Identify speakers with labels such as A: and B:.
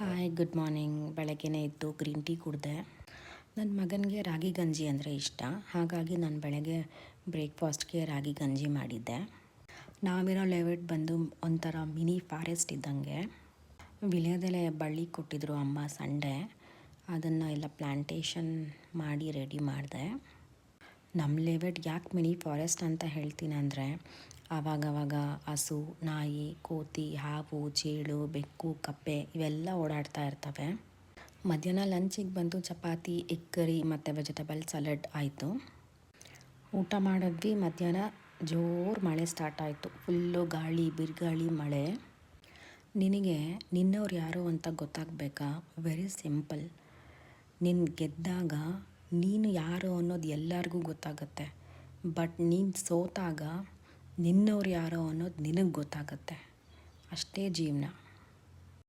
A: Hi good morning. ಬೆಳಗ್ಗೆನೇ ಎದ್ದು green tea ಕುಡಿದೆ. ನನ್ನ ಮಗನಿಗೆ ರಾಗಿ ಗಂಜಿ ಅಂದರೆ ಇಷ್ಟ, ಹಾಗಾಗಿ ನಾನು ಬೆಳಗ್ಗೆ ಬ್ರೇಕ್ಫಾಸ್ಟ್ಗೆ ರಾಗಿ ಗಂಜಿ ಮಾಡಿದ್ದೆ. ನಾವಿರೋ ಲೆವೆಟ್ ಬಂದು ಒಂಥರ ಮಿನಿ ಫಾರೆಸ್ಟ್ ಇದ್ದಂಗೆ. ವಿಳ್ಯದೆಲೆ ಬಳ್ಳಿ ಕೊಟ್ಟಿದ್ರು ಅಮ್ಮ ಸಂಡೆ, ಅದನ್ನು ಎಲ್ಲ ಪ್ಲ್ಯಾಂಟೇಷನ್ ಮಾಡಿ ರೆಡಿ ಮಾಡಿದೆ. ನಮ್ಮ ಲೆವೆಟ್ ಯಾಕೆ ಮಿನಿ ಫಾರೆಸ್ಟ್ ಅಂತ ಹೇಳ್ತೀನಿ ಅಂದರೆ, ಆವಾಗವಾಗ ಹಸು, ನಾಯಿ, ಕೋತಿ, ಹಾವು, ಚೇಳು, ಬೆಕ್ಕು, ಕಪ್ಪೆ ಇವೆಲ್ಲ ಓಡಾಡ್ತಾ ಇರ್ತವೆ. ಮಧ್ಯಾಹ್ನ ಲಂಚಿಗೆ ಬಂದು ಚಪಾತಿ, ಎಗ್ ಕರಿ ಮತ್ತು ವೆಜಿಟಬಲ್ ಸಲಾಡ್ ಆಯಿತು. ಊಟ ಮಾಡಿದ್ವಿ. ಮಧ್ಯಾಹ್ನ ಜೋರು ಮಳೆ ಸ್ಟಾರ್ಟ್ ಆಯಿತು. ಫುಲ್ಲು ಗಾಳಿ, ಬಿರುಗಾಳಿ, ಮಳೆ. ನಿನಗೆ ನಿನ್ನವ್ರು ಯಾರು ಅಂತ ಗೊತ್ತಾಗಬೇಕಾ? Very simple. ನೀನು ಗೆದ್ದಾಗ ನೀನು ಯಾರು ಅನ್ನೋದು ಎಲ್ಲರಿಗೂ ಗೊತ್ತಾಗುತ್ತೆ. ಬಟ್ ನೀನು ಸೋತಾಗ ನಿನ್ನವ್ರು ಯಾರೋ ಅನ್ನೋದು ನಿನಗೆ ಗೊತ್ತಾಗುತ್ತೆ. ಅಷ್ಟೇ ಜೀವನ.